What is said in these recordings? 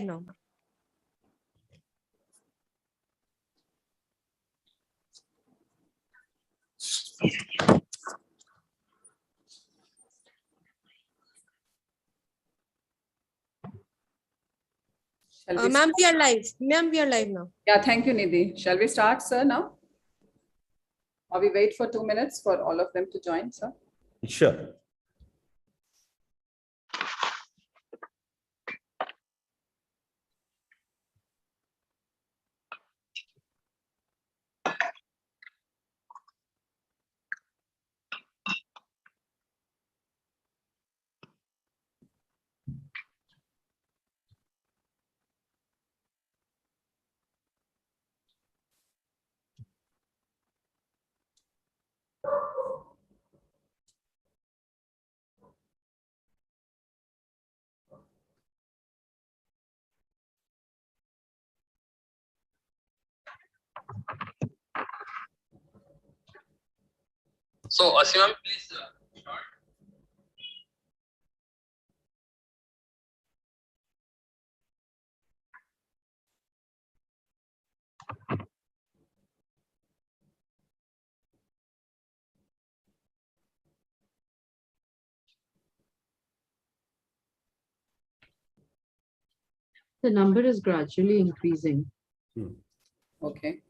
now. Ma'am, we are live. Ma'am, we are live now. Yeah, thank you, Nidhi. Shall we start, sir, now? Or we wait for 2 minutes for all of them to join, sir? Sure. So, Asimam, please start. The number is gradually increasing. Okay.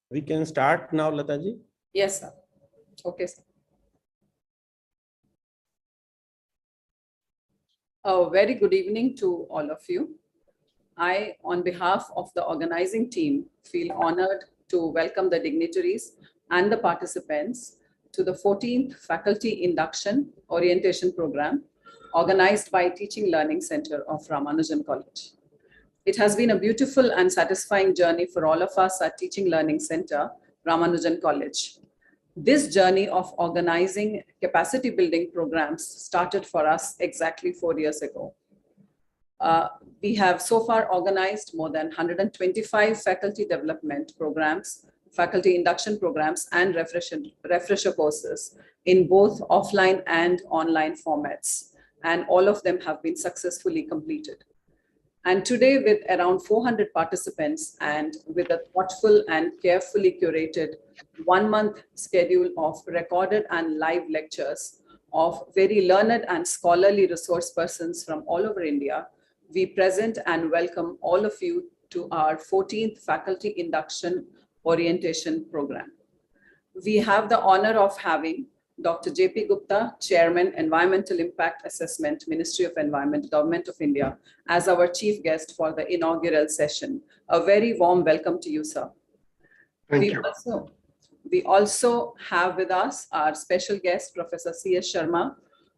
We can start now, Lataji. Yes, sir. Okay, sir. A very good evening to all of you. I, on behalf of the organizing team, feel honored to welcome the dignitaries and the participants to the 14th Faculty Induction Orientation Program organized by Teaching Learning Center of Ramanujan College. It has been a beautiful and satisfying journey for all of us at Teaching Learning Center, Ramanujan College. This journey of organizing capacity building programs started for us exactly 4 years ago. We have so far organized more than 125 faculty development programs, faculty induction programs, and refresher courses in both offline and online formats. And all of them have been successfully completed. And today, with around 400 participants and with a thoughtful and carefully curated 1-month schedule of recorded and live lectures of very learned and scholarly resource persons from all over India, we present and welcome all of you to our 14th Faculty Induction Orientation Program. We have the honor of having Dr. Jp Gupta, Chairman, Environmental Impact Assessment, Ministry of Environment, Government of India, as our chief guest for the inaugural session. A very warm welcome to you, sir. Thank you. We also have with us our special guest, Professor C.S. Sharma,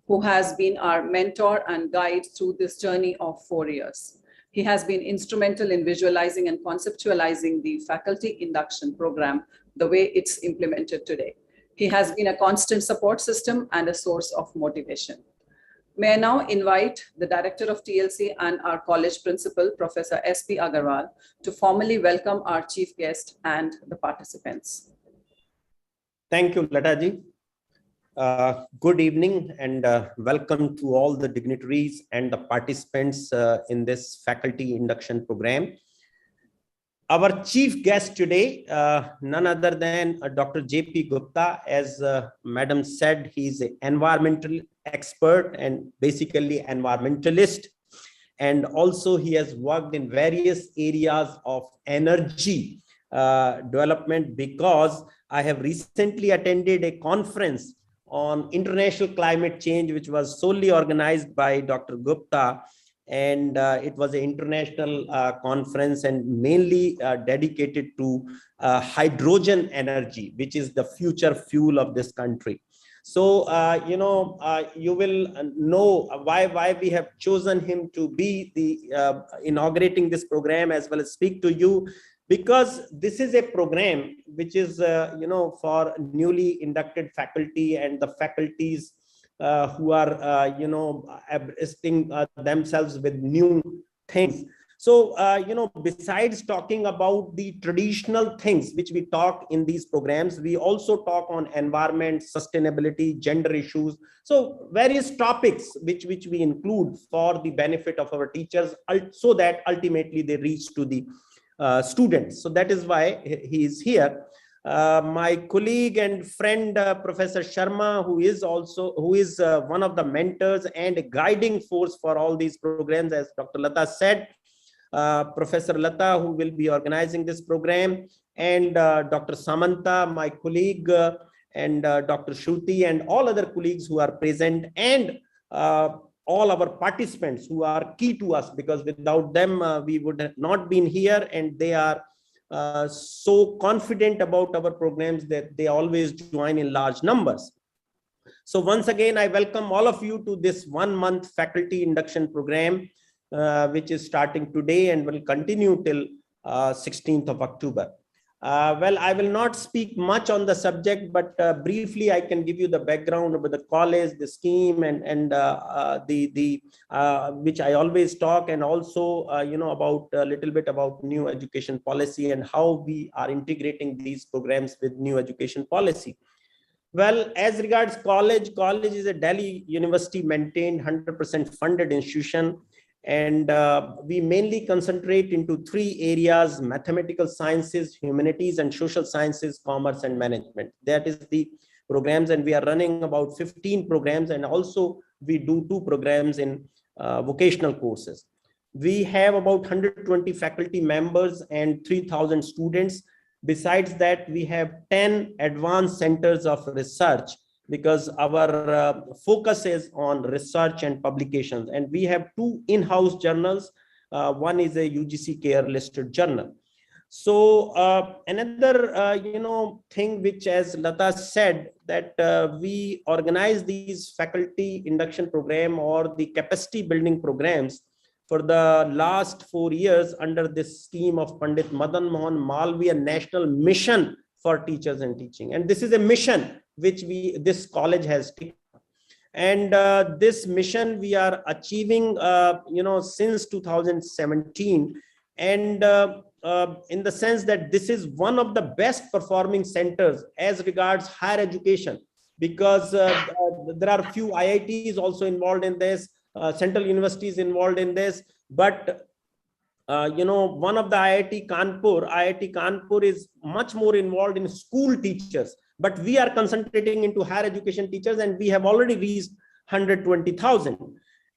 who has been our mentor and guide through this journey of 4 years. He has been instrumental in visualizing and conceptualizing the faculty induction program the way it's implemented today. He has been a constant support system and a source of motivation. May I now invite the Director of TLC and our college principal, Professor SP Agarwal, to formally welcome our chief guest and the participants. Thank you, Lataji. Good evening and welcome to all the dignitaries and the participants in this faculty induction program. Our chief guest today, none other than Dr. Jp Gupta. As Madam said, he's an environmental expert and basically environmentalist. And also he has worked in various areas of energy development, because I have recently attended a conference on international climate change, which was solely organized by Dr. Gupta. And it was an international conference and mainly dedicated to hydrogen energy, which is the future fuel of this country. So, you will know why we have chosen him to be the inaugurating this program as well as speak to you, because this is a program which is, for newly inducted faculty and the faculties who are, abreasting themselves with new things. So, besides talking about the traditional things which we talk in these programs, we also talk on environment, sustainability, gender issues. So various topics which we include for the benefit of our teachers, so that ultimately they reach to the students. So that is why he is here. My colleague and friend, Professor Sharma, who is one of the mentors and a guiding force for all these programs, as Dr. Lata said, Professor Lata, who will be organizing this program, and Dr. Samantha, my colleague, and Dr. Shruti, and all other colleagues who are present, and all our participants who are key to us, because without them, we would have not been here, and they are so confident about our programs that they always join in large numbers. So once again, I welcome all of you to this 1-month faculty induction program, which is starting today and will continue till 16th of October. Well, I will not speak much on the subject, but briefly I can give you the background about the college, the scheme, and which I always talk, and also about a little bit about new education policy and how we are integrating these programs with new education policy. Well, as regards college is a Delhi University maintained 100% funded institution. And we mainly concentrate into 3 areas: mathematical sciences, humanities, and social sciences, commerce, and management. That is the programs, and we are running about 15 programs, and also we do 2 programs in vocational courses. We have about 120 faculty members and 3,000 students. Besides that, we have 10 advanced centers of research, because our focus is on research and publications. And we have 2 in-house journals. One is a UGC Care listed journal. So another, thing which, as Lata said, that we organize these faculty induction program or the capacity building programs for the last 4 years under this scheme of Pandit Madan Mohan Malviya National Mission for Teachers and Teaching. And this is a mission which this college has taken. And this mission we are achieving, since 2017. And in the sense that this is one of the best performing centers as regards higher education, because there are few IITs also involved in this, central universities involved in this. But one of the IIT Kanpur is much more involved in school teachers, but we are concentrating into higher education teachers, and we have already reached 120,000.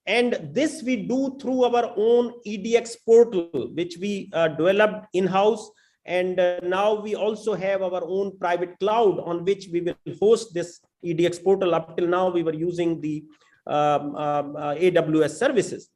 And this we do through our own EDX portal, which we developed in-house. And now we also have our own private cloud on which we will host this EDX portal. Up till now, we were using the AWS services.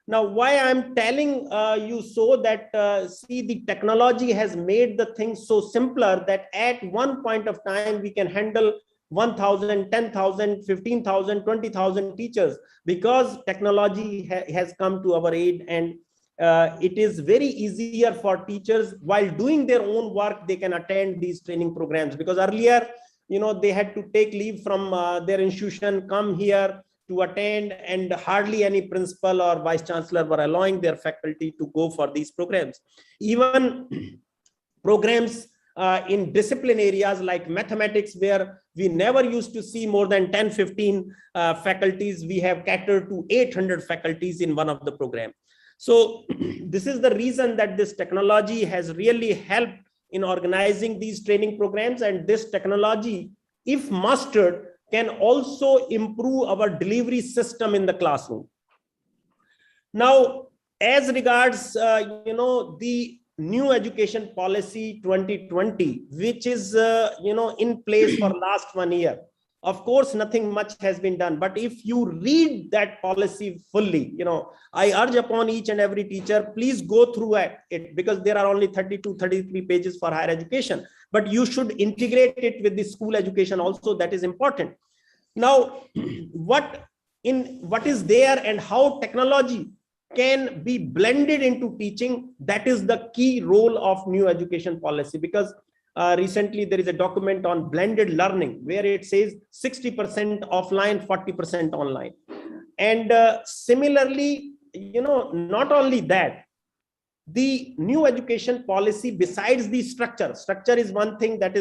Now, why I'm telling you so that, see, the technology has made the things so simpler that at one point of time, we can handle 1,000, 10,000, 15,000, 20,000 teachers, because technology has come to our aid. And it is very easier for teachers while doing their own work, they can attend these training programs, because earlier, they had to take leave from their institution, come here to attend, and hardly any principal or vice chancellor were allowing their faculty to go for these programs. Even programs in discipline areas like mathematics, where we never used to see more than 10-15 faculties, we have catered to 800 faculties in one of the programs. So this is the reason that this technology has really helped in organizing these training programs, and this technology, if mastered, can also improve our delivery system in the classroom. Now, as regards, the new education policy 2020, which is, in place for last 1 year, of course, nothing much has been done. But if you read that policy fully, I urge upon each and every teacher, please go through it, because there are only 32-33 pages for higher education, but you should integrate it with the school education also. That is important. Now, what is there and how technology can be blended into teaching, that is the key role of new education policy. Because recently there is a document on blended learning where it says 60% offline, 40% online. And similarly, not only that, the new education policy, besides the structure is one thing, that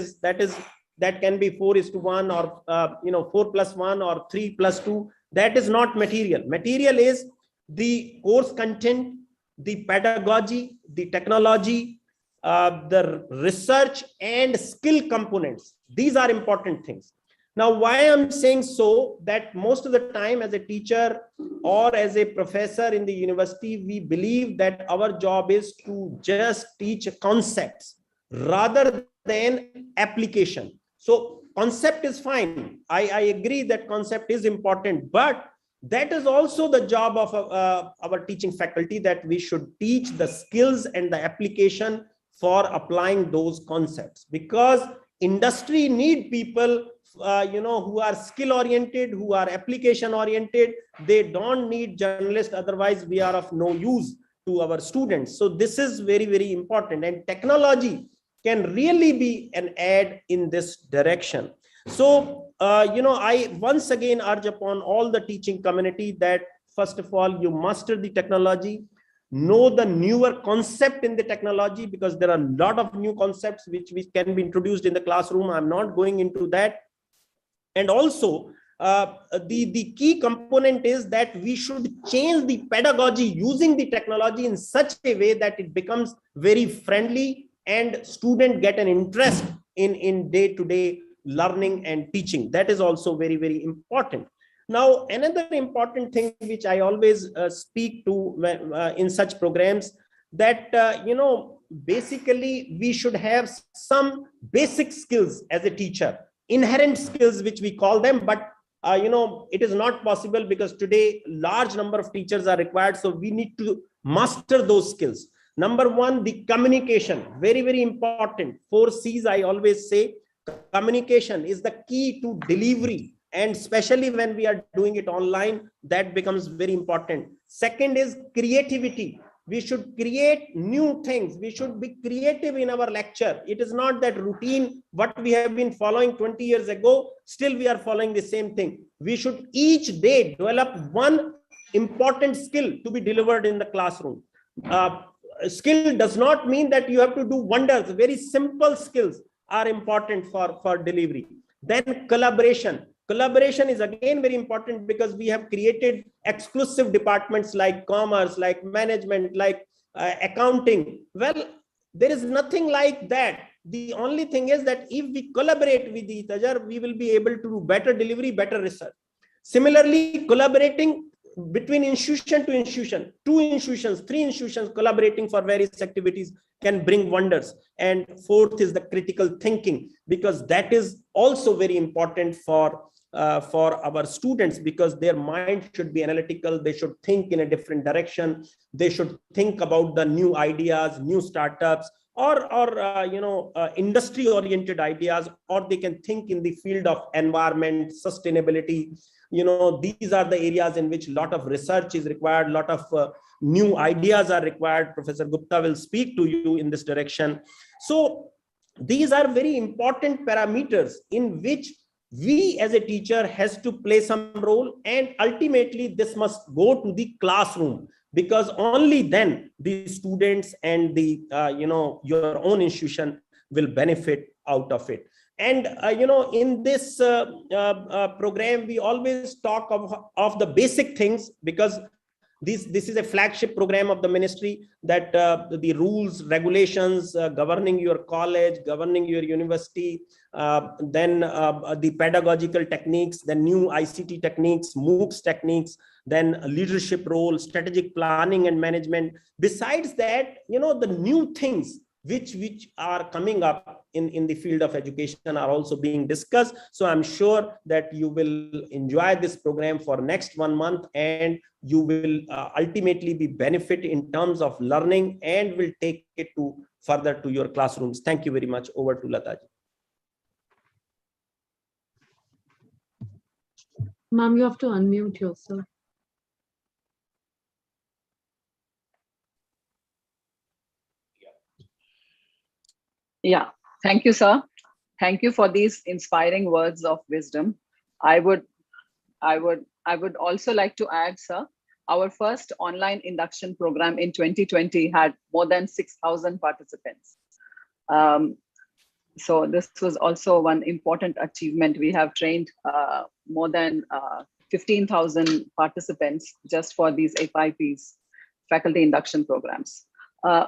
can be 4:1 or 4+1 or 3+2. That is not material. Material is the course content, the pedagogy, the technology, the research and skill components. These are important things. Now, why I'm saying so, that most of the time as a teacher or as a professor in the university, we believe that our job is to just teach concepts rather than application. So concept is fine. I agree that concept is important, but that is also the job of our teaching faculty, that we should teach the skills and the application for applying those concepts, because industry need people who are skill oriented, who are application oriented. They don't need journalists, otherwise we are of no use to our students. So this is very, very important, and technology can really be an aid in this direction. So I once again urge upon all the teaching community that first of all, you master the technology, know the newer concept in the technology, because there are a lot of new concepts which can be introduced in the classroom. I'm not going into that. And also the key component is that we should change the pedagogy using the technology in such a way that it becomes very friendly and students get an interest in day-to-day learning and teaching. That is also very, very important. Now, another important thing which I always speak to in such programs, that, basically we should have some basic skills as a teacher, inherent skills, which we call them, but it is not possible because today large number of teachers are required. So we need to master those skills. Number one, the communication, very, very important. 4 C's, I always say. Communication is the key to delivery, and especially when we are doing it online, that becomes very important. Second is creativity. We should create new things. We should be creative in our lecture. It is not that routine, what we have been following 20 years ago, still we are following the same thing. We should each day develop one important skill to be delivered in the classroom. Skill does not mean that you have to do wonders. Very simple skills are important for delivery. Then collaboration. Collaboration is again very important, because we have created exclusive departments like commerce, like management, like accounting. Well, there is nothing like that. The only thing is that if we collaborate with each other, we will be able to do better delivery, better research. Similarly, collaborating between institution to institution, 2 institutions, 3 institutions collaborating for various activities can bring wonders. And fourth is the critical thinking, because that is also very important for our students, because their mind should be analytical. They should think in a different direction. They should think about the new ideas, new startups, or industry oriented ideas, or they can think in the field of environment, sustainability. These are the areas in which a lot of research is required, a lot of new ideas are required. Professor Gupta will speak to you in this direction. So these are very important parameters in which we as a teacher has to play some role, and ultimately this must go to the classroom, because only then the students and the your own institution will benefit out of it. And in this program we always talk of the basic things, because this is a flagship program of the ministry, that the rules, regulations governing your college, governing your university, then the pedagogical techniques, the new ICT techniques, MOOCs techniques, then leadership role, strategic planning and management. Besides that, the new things which are coming up in the field of education are also being discussed. So I'm sure that you will enjoy this program for next 1 month, and you will ultimately be benefit in terms of learning, and will take it to further to your classrooms. Thank you very much. Over to Lataji. Ma'am, you have to unmute yourself. Yeah, thank you, sir. Thank you for these inspiring words of wisdom. I would also like to add, sir, our first online induction program in 2020 had more than 6,000 participants. So this was also one important achievement. We have trained more than 15,000 participants just for these FIPs, faculty induction programs.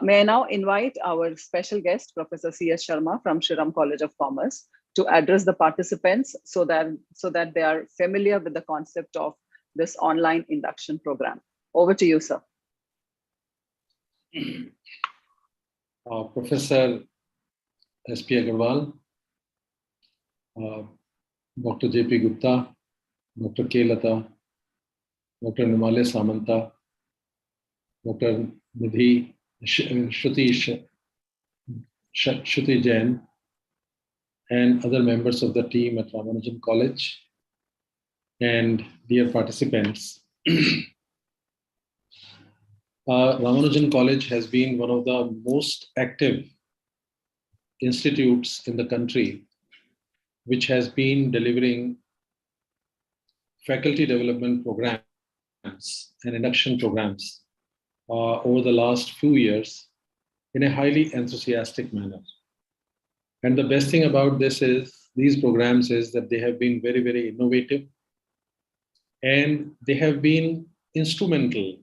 May I now invite our special guest, Professor C.S. Sharma from Shriram College of Commerce, to address the participants so that they are familiar with the concept of this online induction program. Over to you, sir. Professor S.P. Agarwal, Dr. Jp Gupta, Dr. K. Lata, Dr. Nimale Samanta, Dr. Nidhi Shruti Jain, and other members of the team at Ramanujan College, and dear participants. Ramanujan College has been one of the most active institutes in the country, which has been delivering faculty development programs and induction programs over the last few years in a highly enthusiastic manner. And the best thing about these programs is that they have been very, very innovative, and they have been instrumental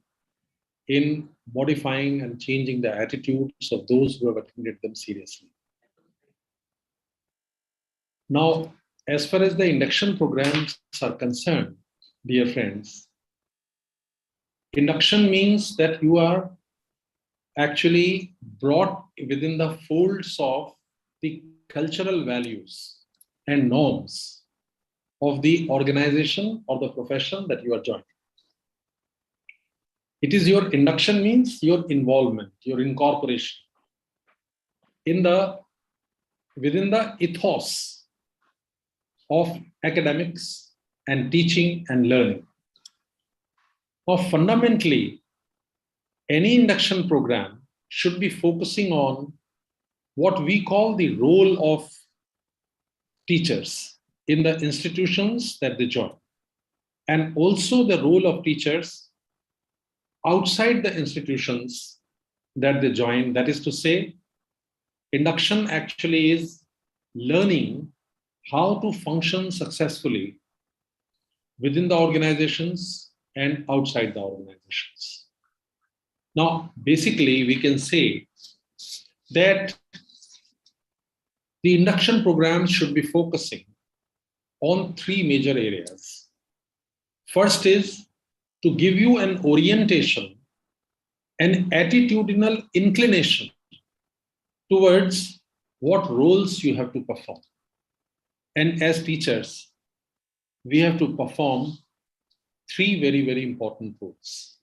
in modifying and changing the attitudes of those who have attended them seriously. Now, as far as the induction programs are concerned, dear friends, induction means that you are actually brought within the folds of the cultural values and norms of the organization or the profession that you are joining. It is your induction means your involvement, your incorporation within the ethos of academics and teaching and learning. Now, fundamentally, any induction program should be focusing on what we call the role of teachers in the institutions that they join, and also the role of teachers outside the institutions that they join. That is to say, induction actually is learning how to function successfully within the organizations and outside the organizations. Now, basically, we can say that the induction programs should be focusing on three major areas. First is to give you an orientation, an attitudinal inclination towards what roles you have to perform. And as teachers, we have to perform three very, very important roles.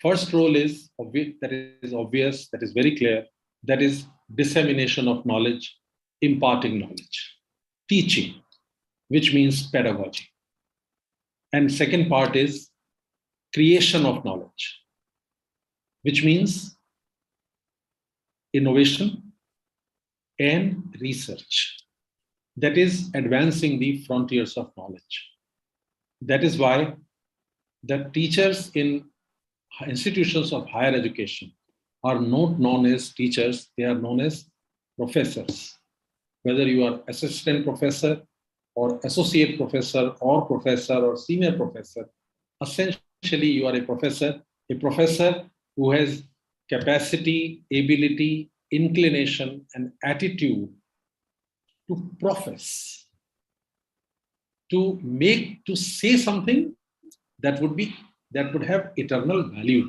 First role is obvious, that is very clear, that is dissemination of knowledge, imparting knowledge, teaching, which means pedagogy. And second part is creation of knowledge, which means innovation and research. That is advancing the frontiers of knowledge. That is why the teachers in institutions of higher education are not known as teachers, they are known as professors. Whether you are assistant professor or associate professor or senior professor, essentially you are a professor who has capacity, ability, inclination, and attitude to profess, to say something that would have eternal value,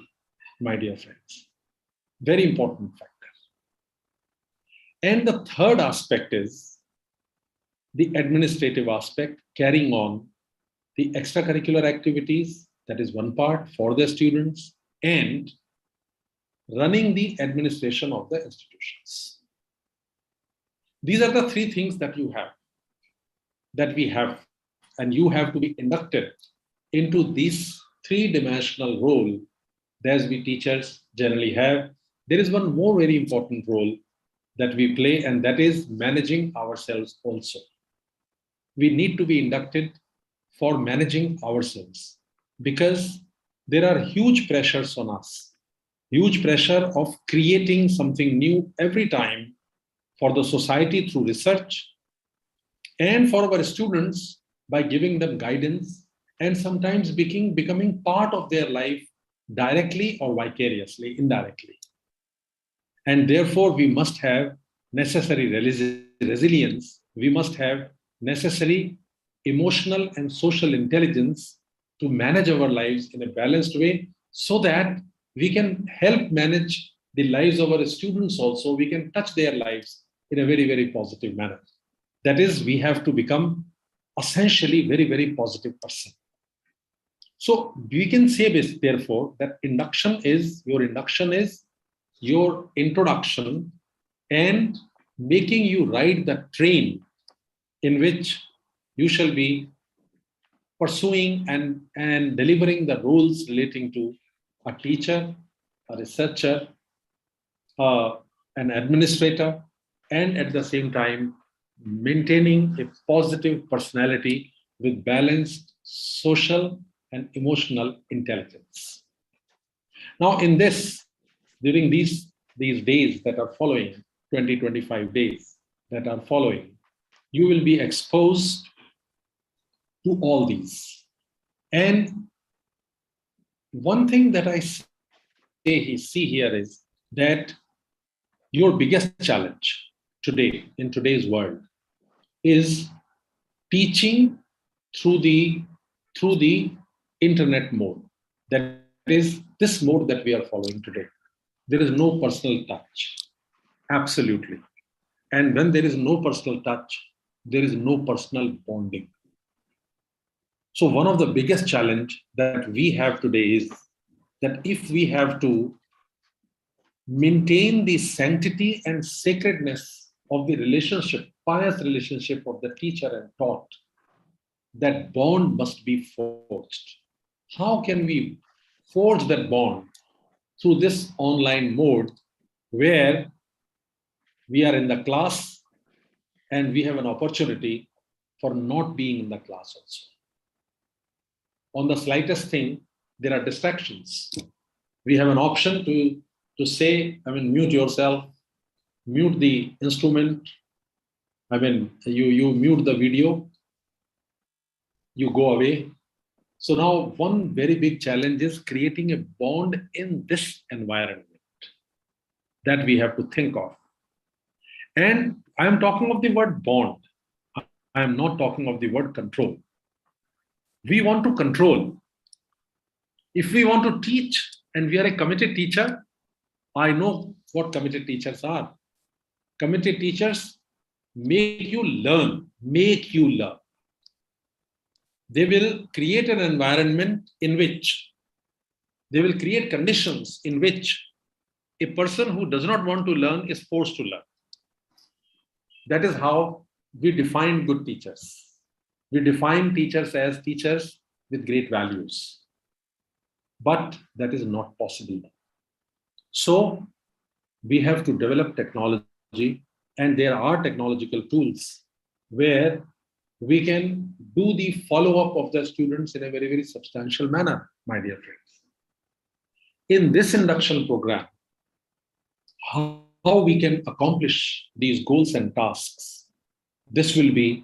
my dear friends. Very important factor. And the third aspect is the administrative aspect, carrying on the extracurricular activities, that is one part for the students, and running the administration of the institutions. These are the three things that we have, and you have to be inducted into this three-dimensional role as we teachers generally have. There is one more very important role that we play, and that is managing ourselves also. We need to be inducted for managing ourselves because there are huge pressures on us, huge pressure of creating something new every time for the society through research and for our students by giving them guidance and sometimes becoming part of their life directly or vicariously, indirectly. And therefore, we must have necessary resilience. We must have necessary emotional and social intelligence to manage our lives in a balanced way so that we can help manage the lives of our students also. We can touch their lives in a very, very positive manner. That is, we have to become essentially very, very positive person. So we can say this, therefore, that your induction is your introduction and making you ride the train in which you shall be pursuing and delivering the roles relating to a teacher, a researcher, an administrator, and at the same time, maintaining a positive personality with balanced social and emotional intelligence. Now, during these days that are following, 20-25 days that are following, you will be exposed to all these. And one thing that I see here is that your biggest challenge today, in today's world, is teaching through the internet mode. That is this mode that we are following today. There is no personal touch. Absolutely. And when there is no personal touch, there is no personal bonding. So one of the biggest challenge that we have today is that if we have to maintain the sanctity and sacredness of the relationship, pious relationship of the teacher and taught, that bond must be forged. How can we forge that bond? Through this online mode where we are in the class and we have an opportunity for not being in the class also. On the slightest thing, there are distractions. We have an option to say, mute yourself, mute the instrument, you mute the video, you go away. So now one very big challenge is creating a bond in this environment that we have to think of. And I am talking of the word bond. I am not talking of the word control. We want to control. If we want to teach and we are a committed teacher, I know what committed teachers are. Committed teachers make you learn. They will create an environment in which they will create conditions in which a person who does not want to learn is forced to learn. That is how we define good teachers. We define teachers as teachers with great values. But that is not possible. So we have to develop technology, and there are technological tools where we can do the follow-up of the students in a very, very substantial manner, my dear friends. In this induction program, how we can accomplish these goals and tasks, this will be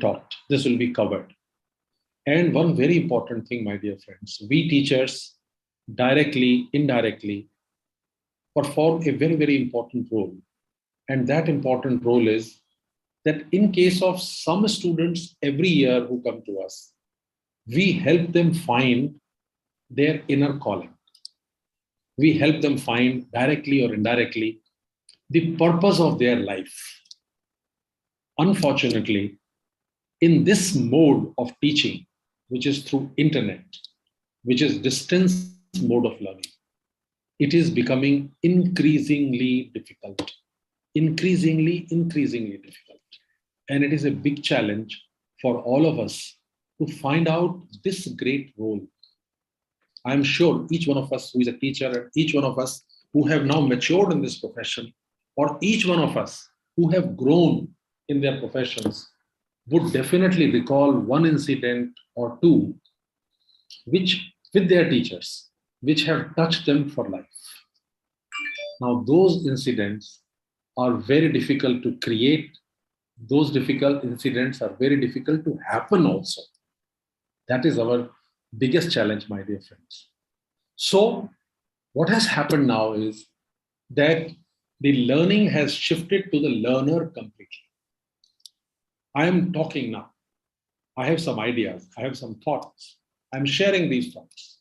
taught, this will be covered. And one very important thing, my dear friends, we teachers directly, indirectly, perform a very, very important role. And that important role is that in case of some students every year who come to us, we help them find their inner calling. We help them find directly or indirectly the purpose of their life. Unfortunately, in this mode of teaching, which is through internet, which is distance mode of learning, it is becoming increasingly difficult. Increasingly difficult. And it is a big challenge for all of us to find out this great role. I'm sure each one of us who is a teacher, each one of us who have now matured in this profession, or each one of us who have grown in their professions would definitely recall one incident or two which with their teachers, which have touched them for life. Now, those incidents are very difficult to create. Those difficult incidents are very difficult to happen also. That is our biggest challenge, my dear friends. So what has happened now is that the learning has shifted to the learner completely. I am talking now. I have some ideas. I have some thoughts. I'm sharing these thoughts.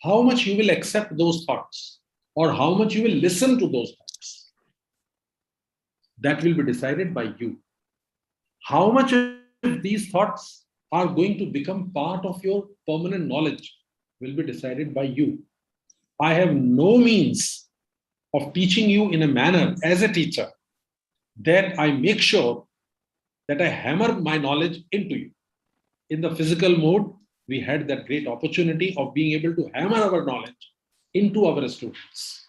How much you will accept those thoughts or how much you will listen to those thoughts, that will be decided by you. How much of these thoughts are going to become part of your permanent knowledge will be decided by you. I have no means of teaching you in a manner as a teacher that I make sure that I hammer my knowledge into you. In the physical mode, we had that great opportunity of being able to hammer our knowledge into our students.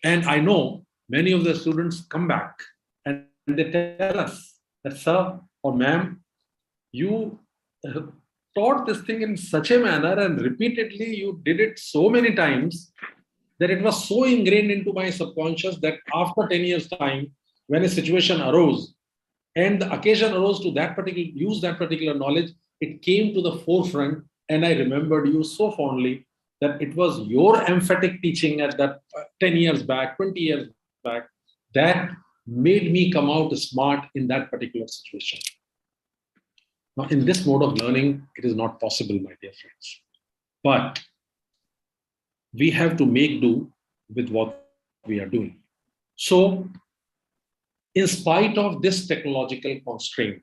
And I know many of the students come back and they tell us that, sir or ma'am, you taught this thing in such a manner and repeatedly you did it so many times that it was so ingrained into my subconscious that after 10 years' time, when a situation arose and the occasion arose to use that particular knowledge, it came to the forefront, and I remembered you so fondly that it was your emphatic teaching at that 10 years back, 20 years back, that made me come out smart in that particular situation. Now, in this mode of learning, it is not possible, my dear friends. But we have to make do with what we are doing. So, in spite of this technological constraint,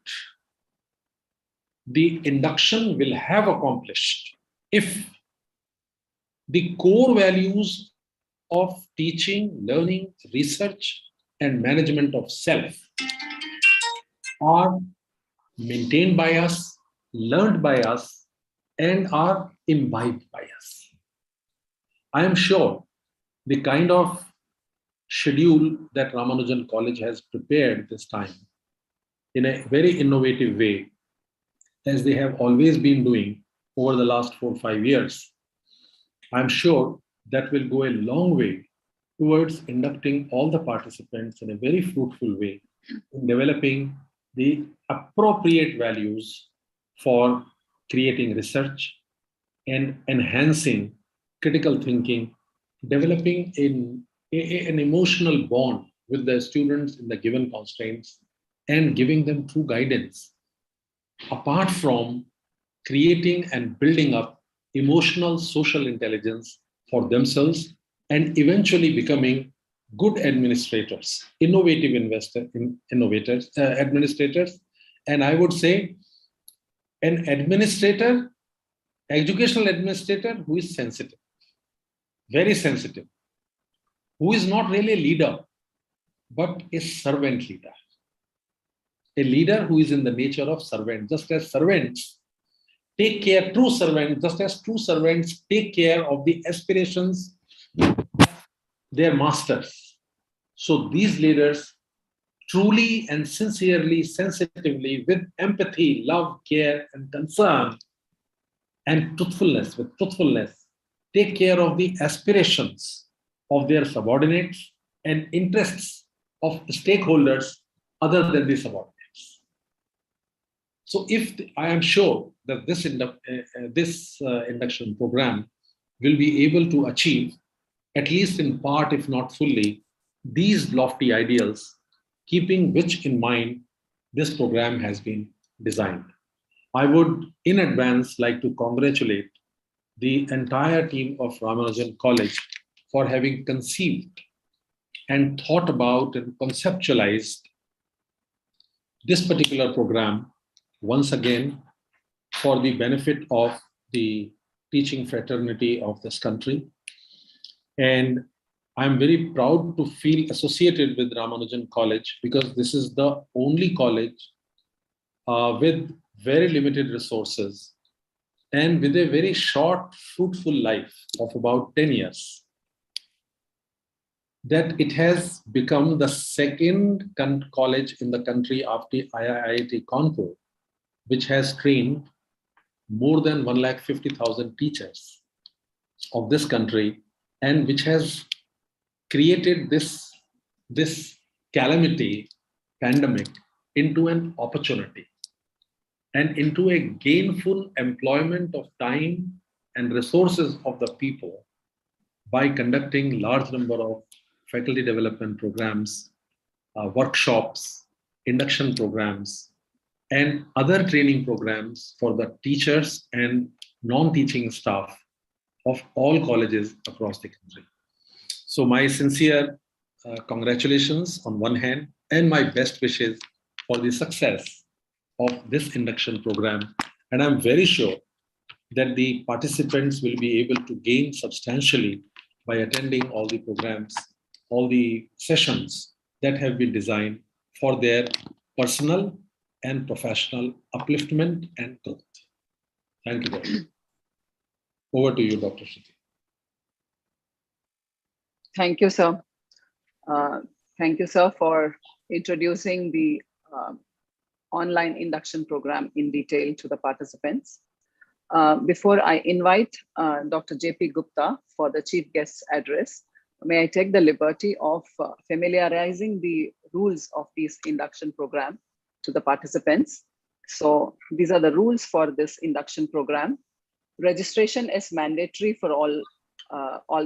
the induction will have accomplished if the core values of teaching, learning, research, and management of self are maintained by us, learned by us, and are imbibed by us. I am sure the kind of schedule that Ramanujan College has prepared this time in a very innovative way, as they have always been doing over the last 4 or 5 years, I'm sure that will go a long way towards inducting all the participants in a very fruitful way in developing the appropriate values for creating research and enhancing critical thinking, developing an emotional bond with the students in the given constraints, and giving them true guidance, apart from creating and building up emotional social intelligence for themselves and eventually becoming good administrators, innovative administrators, and I would say an administrator, educational administrator who is sensitive, very sensitive, who is not really a leader, but a servant leader. A leader who is in the nature of servant, just as servants take care, true servants, just as true servants take care of the aspirations that they're masters. So these leaders truly and sincerely, sensitively, with empathy, love, care, and concern, and truthfulness, take care of the aspirations of their subordinates and interests of stakeholders other than the subordinates. So I am sure that this induction program will be able to achieve, at least in part, if not fully, these lofty ideals, keeping which in mind this program has been designed. I would in advance like to congratulate the entire team of Ramanujan College for having conceived and thought about and conceptualized this particular program, once again, for the benefit of the teaching fraternity of this country. And I'm very proud to feel associated with Ramanujan College, because this is the only college with very limited resources and with a very short, fruitful life of about 10 years, that it has become the second college in the country after IIT Kanpur, which has trained more than 150,000 teachers of this country, and which has created this calamity, pandemic, into an opportunity and into a gainful employment of time and resources of the people by conducting large number of faculty development programs, workshops, induction programs, and other training programs for the teachers and non-teaching staff of all colleges across the country. So my sincere congratulations on one hand, and my best wishes for the success of this induction program. And I'm very sure that the participants will be able to gain substantially by attending all the programs, all the sessions that have been designed for their personal and professional upliftment and growth. Thank you very much. Over to you, Dr. Shruti. Thank you, sir. Thank you, sir, for introducing the online induction program in detail to the participants. Before I invite Dr. Jp Gupta for the chief guest's address, may I take the liberty of familiarizing the rules of this induction program to the participants. So these are the rules for this induction program. Registration is mandatory for all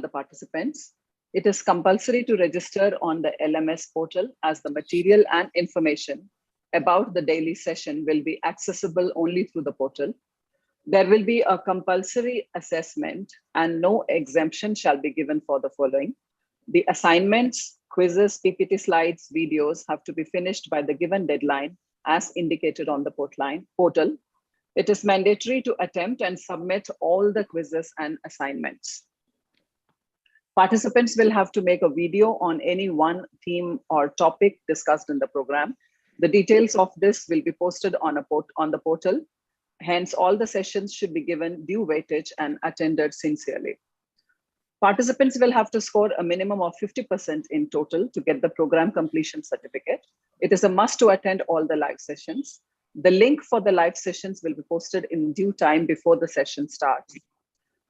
the participants. It is compulsory to register on the LMS portal, as the material and information about the daily session will be accessible only through the portal. There will be a compulsory assessment and no exemption shall be given for the following. The assignments, quizzes, PPT slides, videos have to be finished by the given deadline as indicated on the portal. It is mandatory to attempt and submit all the quizzes and assignments. Participants will have to make a video on any one theme or topic discussed in the program. The details of this will be posted on the portal. Hence, all the sessions should be given due weightage and attended sincerely. Participants will have to score a minimum of 50% in total to get the program completion certificate. It is a must to attend all the live sessions. The link for the live sessions will be posted in due time before the session starts.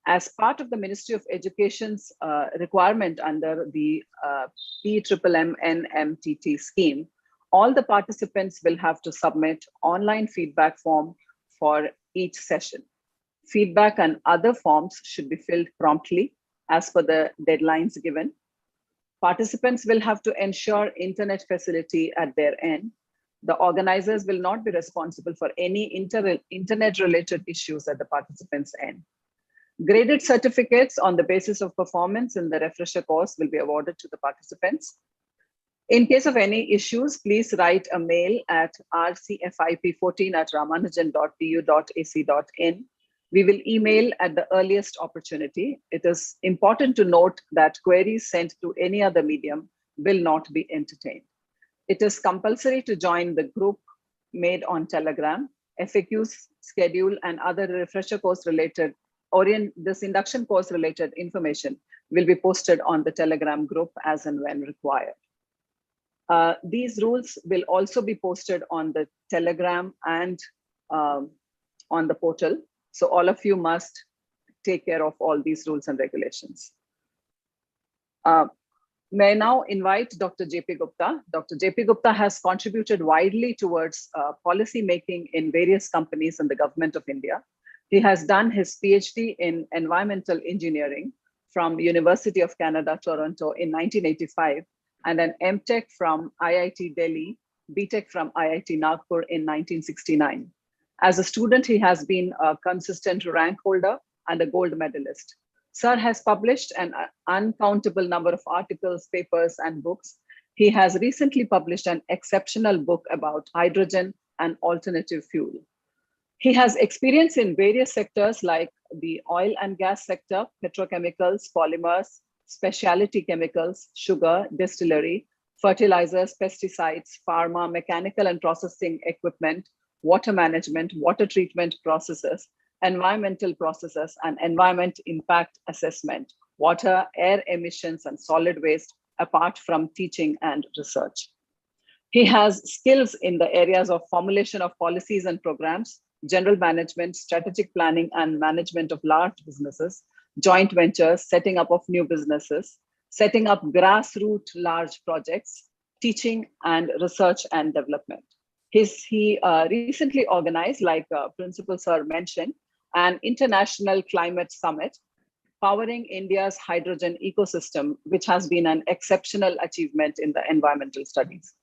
As part of the Ministry of Education's requirement under the PMMNMTT scheme, all the participants will have to submit online feedback form for each session. Feedback and other forms should be filled promptly as per the deadlines given. Participants will have to ensure internet facility at their end. The organizers will not be responsible for any internet-related issues at the participants' end. Graded certificates on the basis of performance in the refresher course will be awarded to the participants. In case of any issues, please write a mail at rcfip14@ramanujan.tu.ac.in. We will email at the earliest opportunity. It is important to note that queries sent to any other medium will not be entertained. It is compulsory to join the group made on Telegram. FAQs, schedule, and other refresher course related this induction course related information will be posted on the Telegram group as and when required. These rules will also be posted on the Telegram and on the portal. So all of you must take care of all these rules and regulations. May I now invite Dr. Jp Gupta. Dr. Jp Gupta has contributed widely towards policy making in various companies and the government of India. He has done his PhD in environmental engineering from University of Canada, Toronto in 1985, and an MTech from IIT Delhi, BTech from IIT Nagpur in 1969. As a student, he has been a consistent rank holder and a gold medalist. Sir has published an uncountable number of articles, papers, and books. He has recently published an exceptional book about hydrogen and alternative fuel. He has experience in various sectors like the oil and gas sector, petrochemicals, polymers, specialty chemicals, sugar, distillery, fertilizers, pesticides, pharma, mechanical and processing equipment, water management, water treatment processes, environmental processes, and environment impact assessment, water, air emissions, and solid waste, apart from teaching and research. He has skills in the areas of formulation of policies and programs, general management, strategic planning and management of large businesses, joint ventures, setting up of new businesses, setting up grassroots large projects, teaching and research and development. He recently organized, like Principal Sir mentioned, an international climate summit, powering India's hydrogen ecosystem, which has been an exceptional achievement in the environmental studies.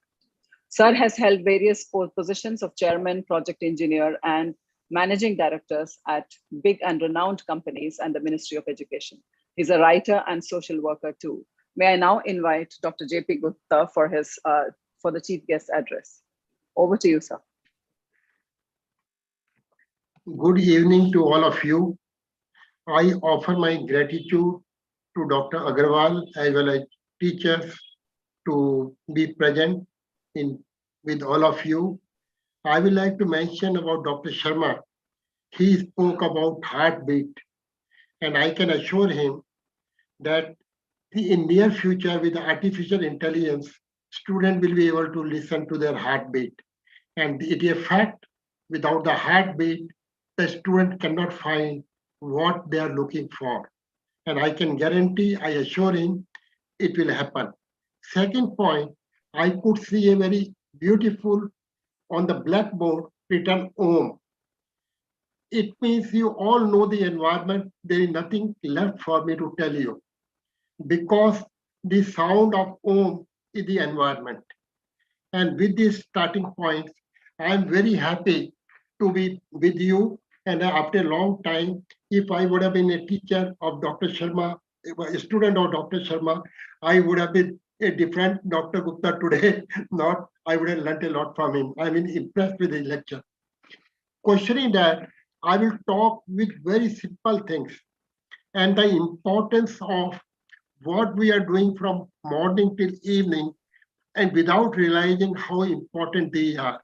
Sir has held various positions of chairman, project engineer, and managing directors at big and renowned companies and the Ministry of Education. He's a writer and social worker too. May I now invite Dr. Jp Gupta for the chief guest address. Over to you, sir. Good evening to all of you. I offer my gratitude to Dr. Agarwal as well as teachers to be present with all of you. I would like to mention about Dr. Sharma. He spoke about heartbeat, and I can assure him that in near future with artificial intelligence, students will be able to listen to their heartbeat. And it is a fact, without the heartbeat, the student cannot find what they are looking for. And I can guarantee, I assure him, it will happen. Second point, I could see a very beautiful on the blackboard written Om. It means you all know the environment. There is nothing left for me to tell you, because the sound of Om is the environment. And with this starting point, I am very happy to be with you. And after a long time, if I would have been a teacher of Dr. Sharma, a student of Dr. Sharma, I would have been a different Dr. Gupta today. Not, I would have learned a lot from him. I mean, impressed with his lecture. Questioning that, I will talk with very simple things and the importance of what we are doing from morning till evening, and without realizing how important they are.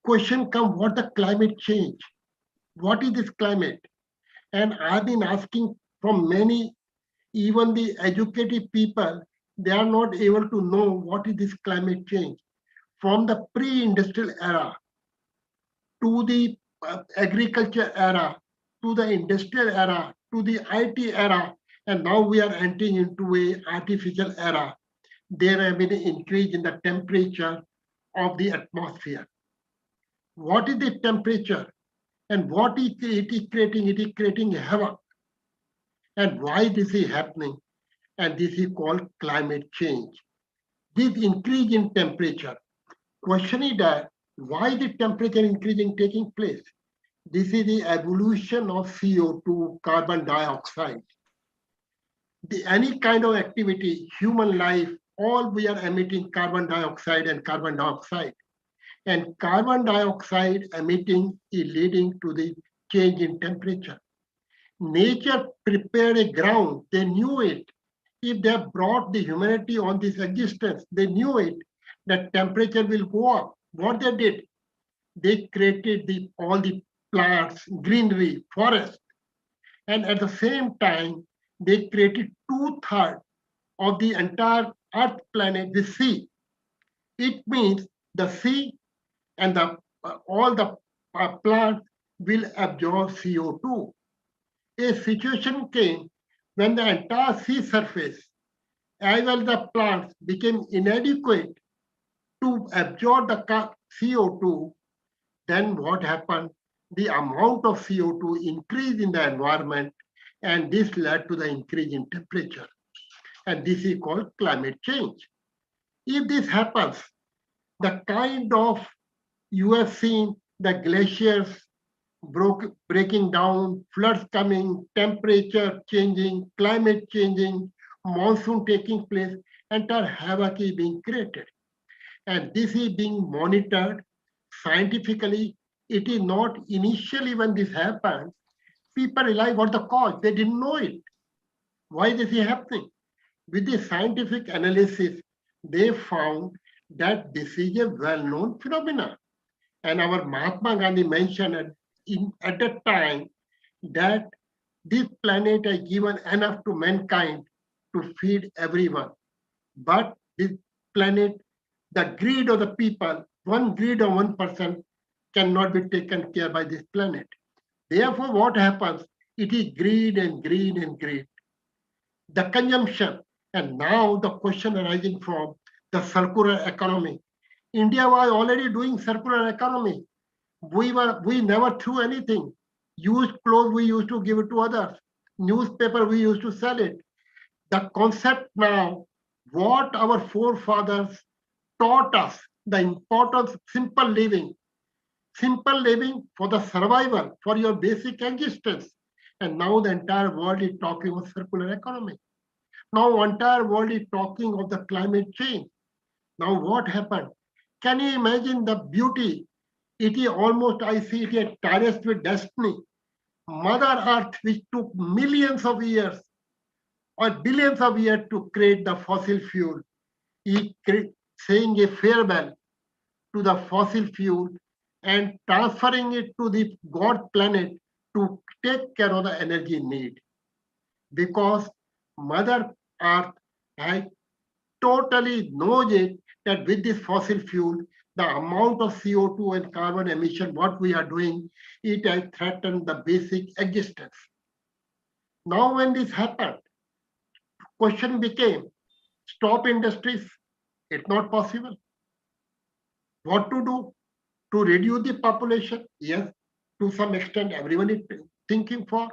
Question come, what the climate change? What is this climate? And I've been asking from many, even the educated people, they are not able to know what is this climate change. From the pre-industrial era to the agriculture era, to the industrial era, to the IT era, and now we are entering into an artificial era. There have been an increase in the temperature of the atmosphere. What is the temperature? And what it is creating? It is creating havoc. And why this is happening? And this is called climate change. This increase in temperature. Question is that why the temperature increasing taking place? This is the evolution of CO2, carbon dioxide. Any kind of activity, human life, all we are emitting carbon dioxide and carbon dioxide. And carbon dioxide emitting is leading to the change in temperature. Nature prepared a ground, they knew it. If they brought the humanity on this existence, they knew it, that temperature will go up. What they did, they created all the plants, greenery, forest. And at the same time, they created 2/3 of the entire Earth planet with sea. It means the sea and all the plants will absorb CO2. A situation came when the entire sea surface, as well as the plants, became inadequate to absorb the CO2. Then what happened? The amount of CO2 increased in the environment, and this led to the increase in temperature. And this is called climate change. If this happens, the kind of you have seen the glaciers breaking down, floods coming, temperature changing, climate changing, monsoon taking place, entire havoc is being created. And this is being monitored scientifically. It is not initially when this happened, people realize what the cause, they didn't know it. Why this is happening? With the scientific analysis, they found that this is a well-known phenomenon. And our Mahatma Gandhi mentioned at that time that this planet has given enough to mankind to feed everyone. But this planet, the greed of the people, one greed of one person cannot be taken care by this planet. Therefore, what happens? It is greed and greed and greed. The consumption, and now the question arising from the circular economy. India was already doing circular economy. We never threw anything. Used clothes, we used to give it to others. Newspaper, we used to sell it. The concept now, what our forefathers taught us, the importance of simple living for the survival, for your basic existence. And now the entire world is talking of circular economy. Now entire world is talking of the climate change. Now what happened? Can you imagine the beauty? It is almost, I see it a terrace with destiny. Mother Earth, which took millions of years or billions of years to create the fossil fuel, is saying a farewell to the fossil fuel and transferring it to the God planet to take care of the energy need. Because Mother Earth has totally knows it that with this fossil fuel, the amount of CO2 and carbon emission, what we are doing, it has threatened the basic existence. Now when this happened, question became, stop industries, it's not possible. What to do? To reduce the population? Yes, to some extent, everyone is thinking for.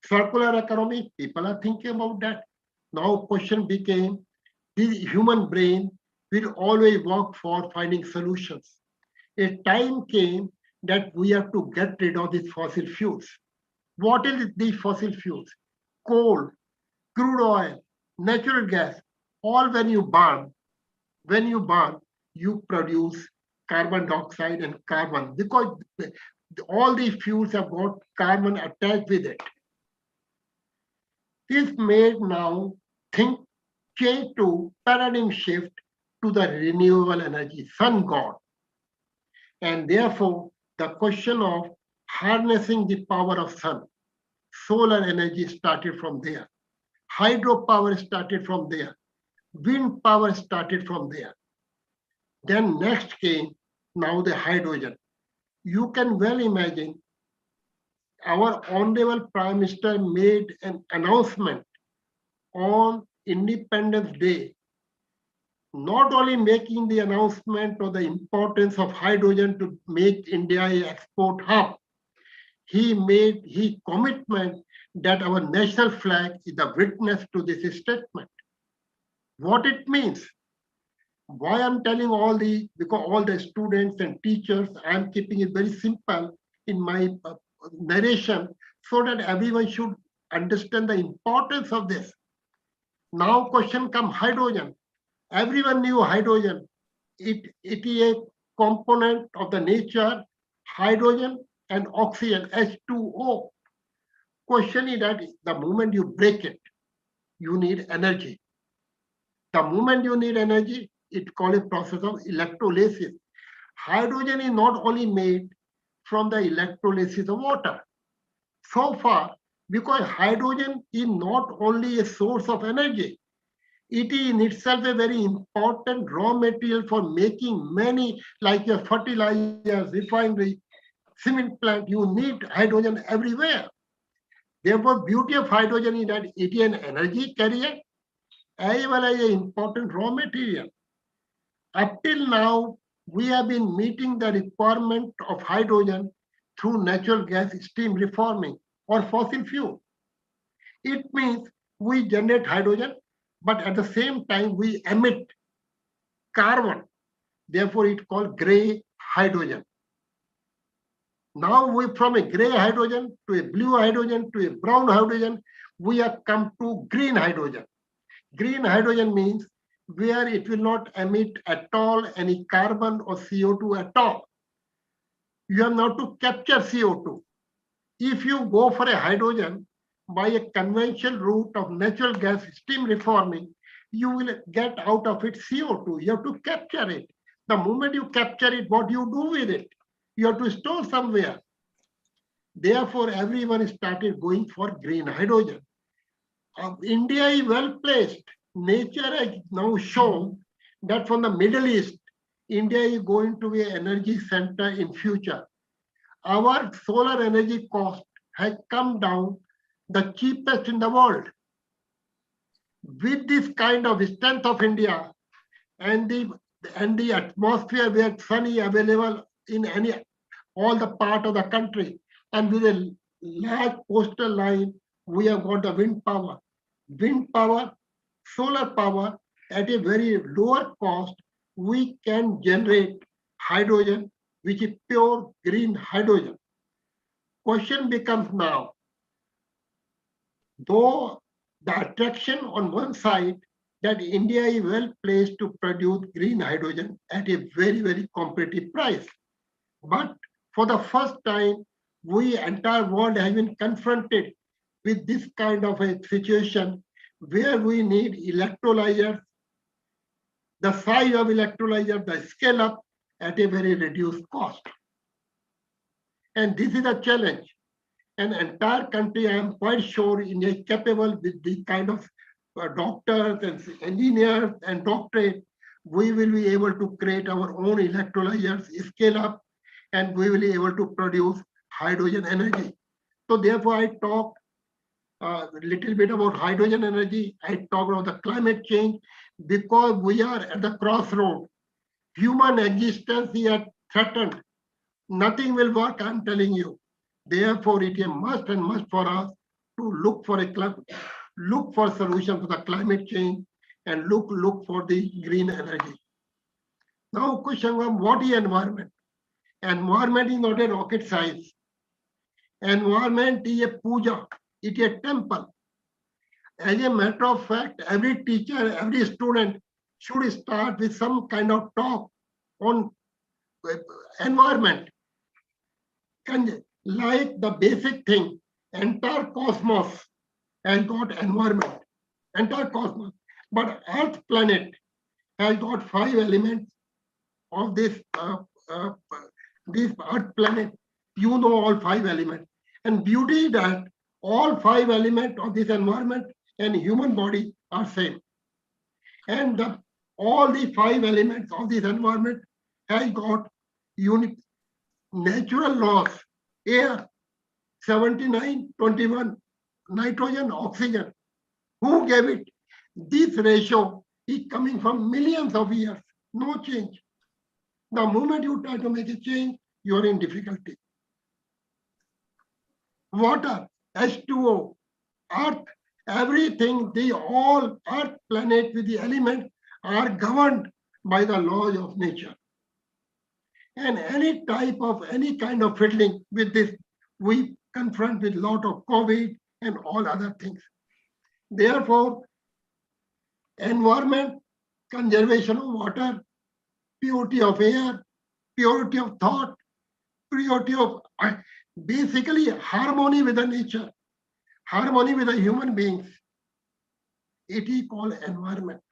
Circular economy, people are thinking about that. Now question became, the human brain will always work for finding solutions. A time came that we have to get rid of these fossil fuels. What is these fossil fuels? Coal, crude oil, natural gas, all when you burn, you produce carbon dioxide and carbon because all these fuels have got carbon attached with it. This made now change to paradigm shift to the renewable energy, sun god. And therefore, the question of harnessing the power of sun, solar energy started from there. Hydropower started from there. Wind power started from there. Then next came now the hydrogen. You can well imagine our Honorable Prime Minister made an announcement on Independence Day, not only making the announcement of the importance of hydrogen to make India an export hub, he made his commitment that our national flag is the witness to this statement. What it means? Why I'm telling all these, because all the students and teachers, I'm keeping it very simple in my narration so that everyone should understand the importance of this. Now question comes hydrogen. Everyone knew hydrogen. It is a component of the nature, hydrogen and oxygen, H2O. Question is that the moment you break it, you need energy. The moment you need energy, it's called a process of electrolysis. Hydrogen is not only made from the electrolysis of water. So far, because hydrogen is not only a source of energy, it is in itself a very important raw material for making many, like your fertilizers, refinery, cement plant. You need hydrogen everywhere. Therefore, beauty of hydrogen is that it is an energy carrier as well as an important raw material. Up till now, we have been meeting the requirement of hydrogen through natural gas steam reforming or fossil fuel. It means we generate hydrogen, but at the same time we emit carbon. Therefore, it's called gray hydrogen. Now we from a gray hydrogen to a blue hydrogen to a brown hydrogen, we have come to green hydrogen. Green hydrogen means where it will not emit at all any carbon or CO2 at all. You have now to capture CO2. If you go for a hydrogen by a conventional route of natural gas steam reforming, you will get out of it CO2. You have to capture it. The moment you capture it, what do you do with it? You have to store somewhere. Therefore, everyone started going for green hydrogen. India is well placed. Nature has now shown that from the Middle East, India is going to be an energy center in future. Our solar energy cost has come down the cheapest in the world. With this kind of strength of India and the atmosphere where sun is available in all the part of the country, and with a large coastal line, we have got the wind power. Wind power, solar power at a very lower cost, we can generate hydrogen, which is pure green hydrogen. Question becomes now, though the attraction on one side that India is well placed to produce green hydrogen at a very, very competitive price. But for the first time, we entire world has been confronted with this kind of a situation where we need electrolyzers, the size of electrolyzer, the scale up at a very reduced cost. And this is a challenge. An entire country, I am quite sure, is capable with the kind of doctors and engineers and doctorate, we will be able to create our own electrolyzers, scale up, and we will be able to produce hydrogen energy. So therefore, I talk a little bit about hydrogen energy. I talk about the climate change because we are at the crossroad. Human existence is threatened. Nothing will work, I'm telling you. Therefore, it is a must and must for us to look for solution for the climate change and look for the green energy. Now, question one: what is environment? Environment is not a rocket science. Environment is a puja. It is a temple. As a matter of fact, every teacher, every student should start with some kind of talk on environment. And like the basic thing, entire cosmos has got environment, entire cosmos. But Earth planet has got 5 elements of this Earth planet. You know all 5 elements. And beauty is that all 5 elements of this environment and human body are same. And all the 5 elements of this environment has got unique natural laws. Air, 79-21, nitrogen, oxygen. Who gave it? This ratio is coming from millions of years, no change. The moment you try to make a change, you are in difficulty. Water, H2O, Earth, everything, they all, Earth, planet with the elements are governed by the laws of nature. And any kind of fiddling with this, we confront with a lot of COVID and all other things. Therefore, environment, conservation of water, purity of air, purity of thought, purity of basically harmony with the nature, harmony with the human beings. It is called environment.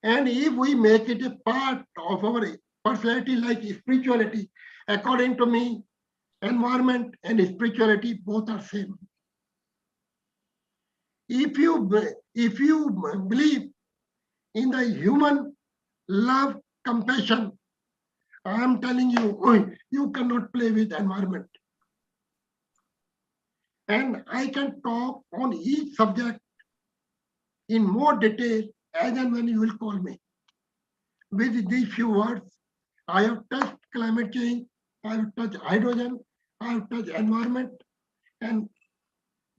And if we make it a part of our personality like spirituality, according to me, environment and spirituality both are same. If you believe in the human love, compassion, I am telling you, you cannot play with environment. And I can talk on each subject in more detail as and when you will call me. With these few words, I have touched climate change, I have touched hydrogen, I have touched environment, and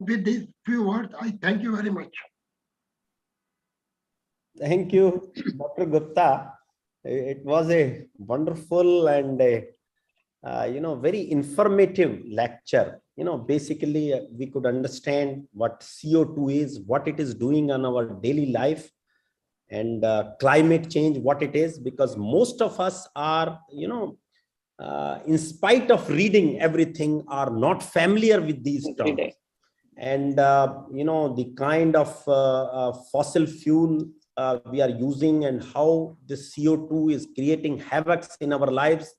with these few words, I thank you very much. Thank you, Dr. Gupta. It was a wonderful and very informative lecture. Basically, we could understand what CO2 is, what it is doing on our daily life, and climate change, what it is, because most of us are, in spite of reading everything, are not familiar with these terms. And, the kind of fossil fuel we are using and how the CO2 is creating havoc in our lives.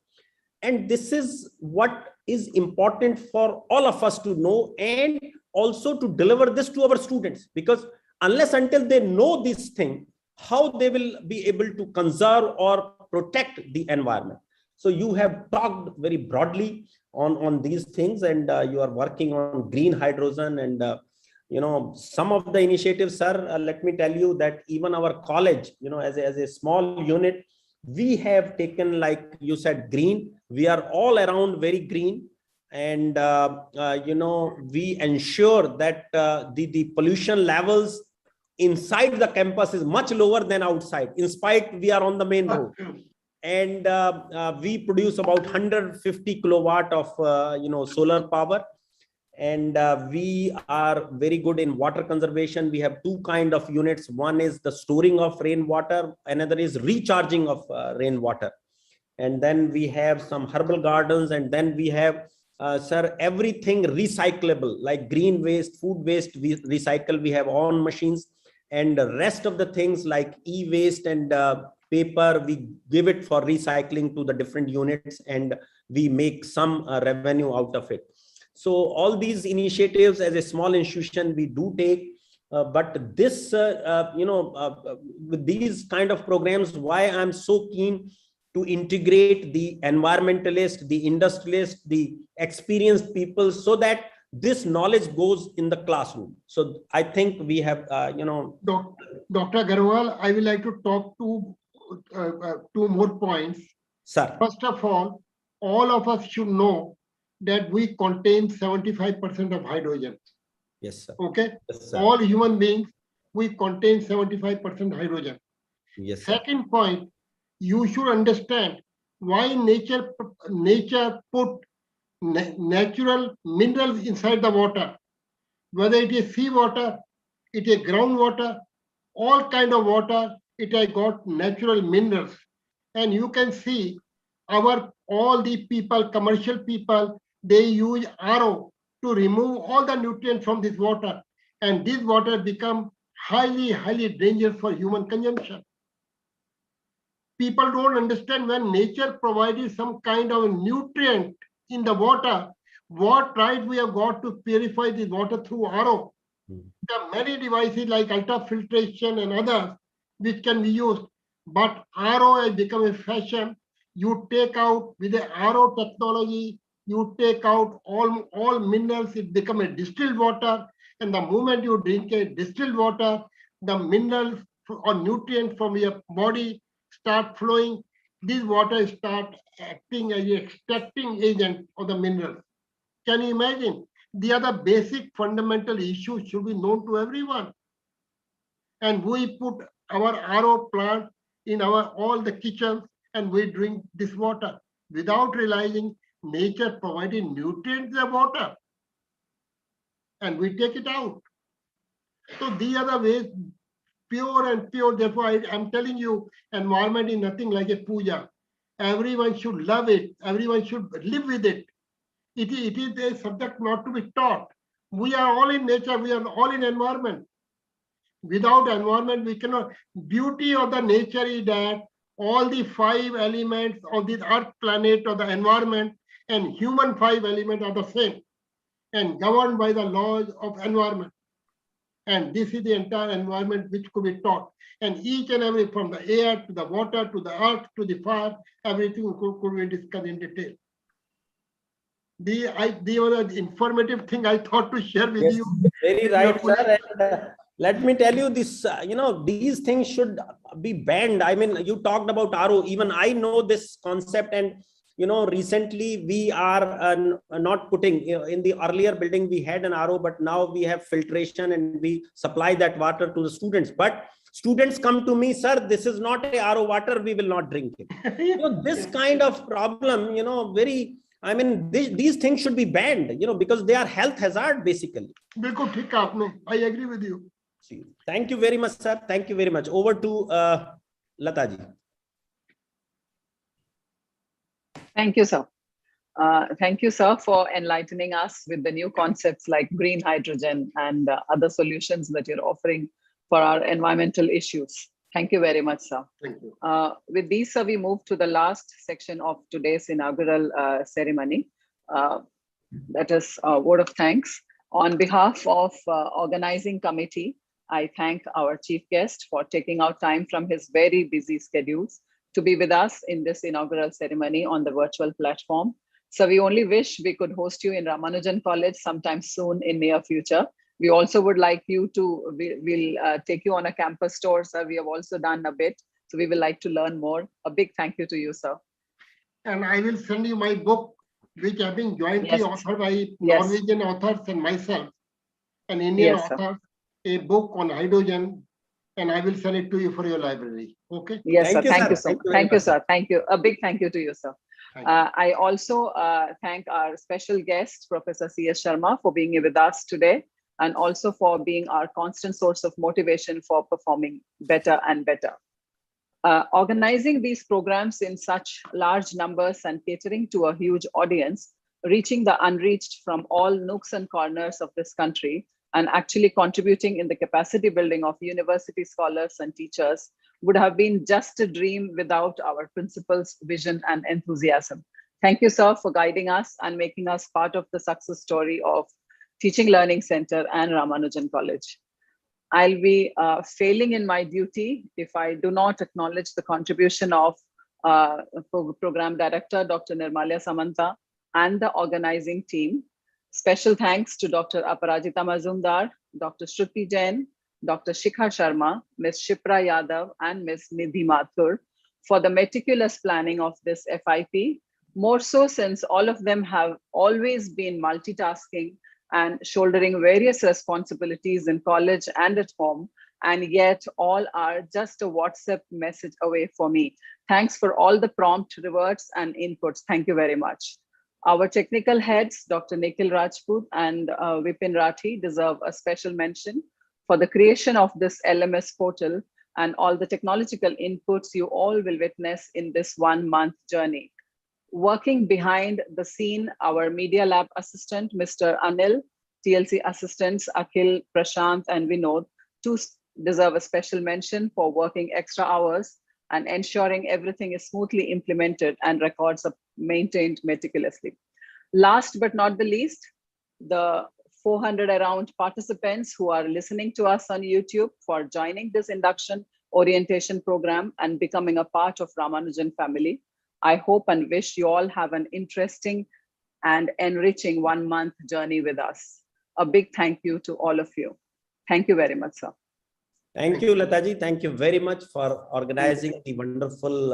And this is what is important for all of us to know, and also to deliver this to our students, because unless until they know this thing, how they will be able to conserve or protect the environment. So you have talked very broadly on these things, and you are working on green hydrogen and some of the initiatives, sir. Let me tell you that even our college, as a small unit, we have taken, like you said, green. We are all around very green, and we ensure that the pollution levels inside the campus is much lower than outside, in spite we are on the main road. And we produce about 150 kilowatt of solar power, and we are very good in water conservation. We have two kind of units. One is the storing of rainwater, another is recharging of rainwater. And then we have some herbal gardens, and then we have sir, everything recyclable, like green waste, food waste, we recycle. We have own machines, and the rest of the things like e-waste and paper, we give it for recycling to the different units, and we make some revenue out of it. So all these initiatives as a small institution we do take, but this, with these kind of programs, why I'm so keen to integrate the environmentalist, the industrialist, the experienced people, so that this knowledge goes in the classroom. So I think we have, Dr. Agarwal, I would like to talk to two more points. Sir. First of all of us should know that we contain 75% of hydrogen. Yes, sir. Okay. Yes, sir. All human beings, we contain 75% hydrogen. Yes, sir. Second point, you should understand why nature put natural minerals inside the water, whether it is sea water, it is groundwater, all kind of water, it has got natural minerals. And you can see all the people, commercial people, they use RO to remove all the nutrients from this water, and this water become highly dangerous for human consumption. People don't understand, when nature provided some kind of nutrient in the water, what right we have got to purify this water through RO. There are many devices like ultrafiltration and others which can be used, but RO has become a fashion. You take out, with the RO technology, you take out all minerals, it becomes a distilled water, and the moment you drink a distilled water, the minerals or nutrients from your body start flowing. This water start acting as an extracting agent of the minerals. Can you imagine? The other basic fundamental issue should be known to everyone. And we put our RO plant in all the kitchens, and we drink this water without realizing nature provided nutrients in the water, and we take it out. So these are the ways, pure and pure. Therefore, I'm telling you, environment is nothing like a puja. Everyone should love it. Everyone should live with it. It is a subject not to be taught. We are all in nature. We are all in environment. Without environment, we cannot. Beauty of the nature is that all the 5 elements of this earth planet or the environment and human 5 elements are the same and governed by the laws of environment. And this is the entire environment which could be taught. And each and every, from the air to the water to the earth to the fire, everything could be discussed in detail. The was an informative thing I thought to share with you. Very right, sir. And, let me tell you this, these things should be banned. I mean, you talked about RO, even I know this concept. And, recently we are not putting, in the earlier building, we had an RO, but now we have filtration and we supply that water to the students. But students come to me, sir, this is not a RO water, we will not drink it. This kind of problem, these things should be banned, because they are health hazard, basically. I agree with you. Thank you very much, sir. Thank you very much. Over to Lataji. Thank you, sir. Thank you, sir, for enlightening us with the new concepts like green hydrogen and other solutions that you're offering for our environmental issues. Thank you very much, sir. Thank you. With these, sir, we move to the last section of today's inaugural ceremony. That is a word of thanks. On behalf of organizing committee, I thank our chief guest for taking out time from his very busy schedules to be with us in this inaugural ceremony on the virtual platform. So we only wish we could host you in Ramanujan College sometime soon in near future. We also would like you to, we'll take you on a campus tour, sir. We have also done a bit. So we will like to learn more. A big thank you to you, sir. And I will send you my book, which have been jointly authored by Norwegian authors and myself, an Indian author, a book on hydrogen, and I will send it to you for your library. Okay? Yes, sir. Thank you, sir. Thank you, sir. Thank you. A big thank you to you, sir. I also thank our special guest, Professor C.S. Sharma, for being with us today, and also for being our constant source of motivation for performing better and better. Organizing these programs in such large numbers and catering to a huge audience, reaching the unreached from all nooks and corners of this country, and actually contributing in the capacity building of university scholars and teachers would have been just a dream without our principal's vision and enthusiasm. Thank you, sir, for guiding us and making us part of the success story of Teaching Learning Center and Ramanujan College. I'll be failing in my duty if I do not acknowledge the contribution of Program Director, Dr. Nirmalya Samanta, and the organizing team. Special thanks to Dr. Aparajita Mazumdar, Dr. Shruti Jain, Dr. Shikha Sharma, Ms. Shipra Yadav, and Ms. Nidhi Mathur for the meticulous planning of this FIP, more so since all of them have always been multitasking and shouldering various responsibilities in college and at home, and yet all are just a WhatsApp message away for me. Thanks for all the prompt reverts and inputs. Thank you very much. Our technical heads, Dr. Nikhil Rajput and Vipin Rathi, deserve a special mention for the creation of this LMS portal and all the technological inputs you all will witness in this 1 month journey. Working behind the scene, our Media Lab assistant, Mr. Anil, TLC assistants, Akhil, Prashant, and Vinod, too deserve a special mention for working extra hours and ensuring everything is smoothly implemented and records are maintained meticulously. Last but not the least, the 400 around participants who are listening to us on YouTube for joining this induction orientation program and becoming a part of Ramanujan family. I hope and wish you all have an interesting and enriching 1 month journey with us. A big thank you to all of you. Thank you very much, sir. Thank you, Lataji. Thank you very much for organizing the wonderful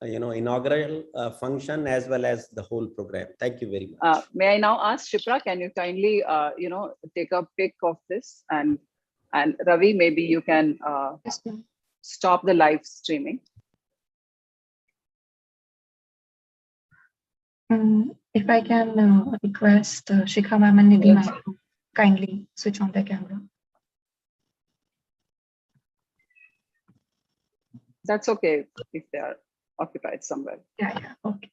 inaugural function as well as the whole program. Thank you very much. May I now ask Shipra, can you kindly take a pic of this, and Ravi, maybe you can stop the live streaming. If I can request Shikha ma'am and Nidhi ma'am to kindly switch on their camera. That's okay if they are occupied somewhere. Yeah, okay.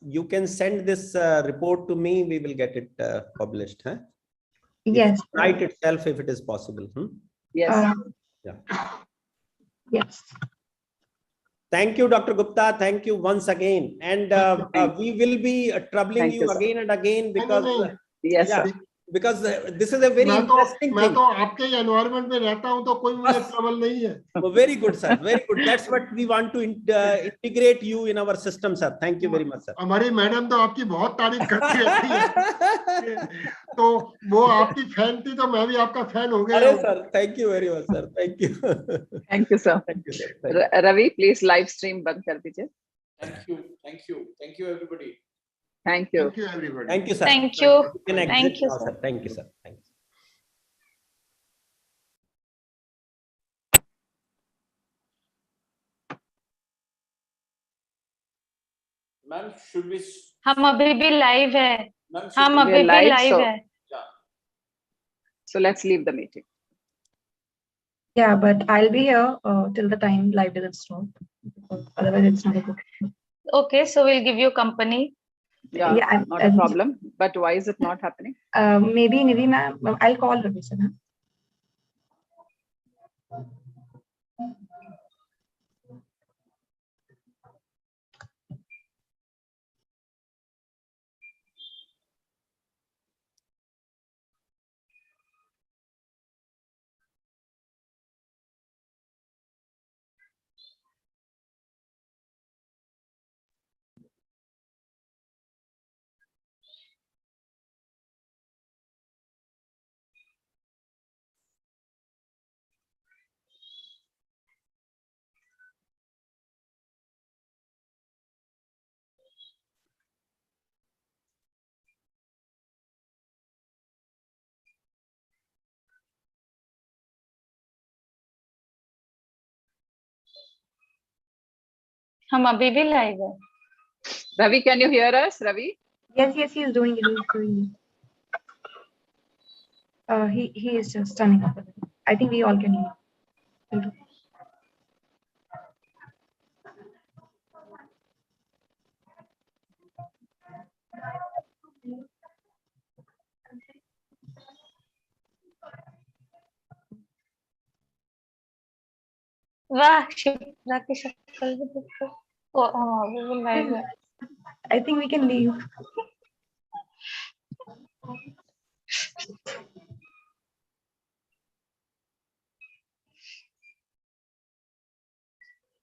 You can send this report to me. We will get it published. Huh? Yes. Tonight itself, if it is possible. Yes. Yeah. Yes. Thank you, Dr. Gupta. Thank you once again. And we will be troubling Thank you you, sir. again and again because Yes, yeah, sir. because this is a very interesting मैं thing. तो आपके environment में रहता हूं तो कोई मुझे trouble नहीं है. Oh, very good, sir. Very good. That's what we want to integrate you in our system, sir. Thank you very much, sir. हमारी मैडम तो आपकी बहुत तारीफ करती रहती है. तो वो आपकी फैन थी तो मैं भी आपका फैन हो गया. अरे sir, thank you very much, sir. Thank you. Thank you, sir. Thank you, sir. Thank you. Ravi, please live stream बंद कर दीजिए. Thank you. Thank you. Thank you, everybody. Thank you. Thank you, everybody. Thank you, sir. Thank you. can exit Thank you, now, sir. Thank you, sir. Thank you. Ma'am, should we? हम अभी भी live है. Ma'am, should हम we? अभी भी live, live so- है. Yeah. So let's leave the meeting. Yeah, but I'll be here till the time live doesn't stop. Otherwise, it's not a good. Okay, so we'll give you company. Yeah, Yeah, not a problem. But why is it not happening? Maybe Nidhi ma'am, I'll call Ravi sir. Huh? हम अभी भी live है. Ravi, can you hear us? Ravi? Yes, he is doing it. He's doing it. He is just turning up. I think we all can hear. वाह, शिप्रा की शक्ल भी देखो. हम अभी भी लाइव है. I think we can leave.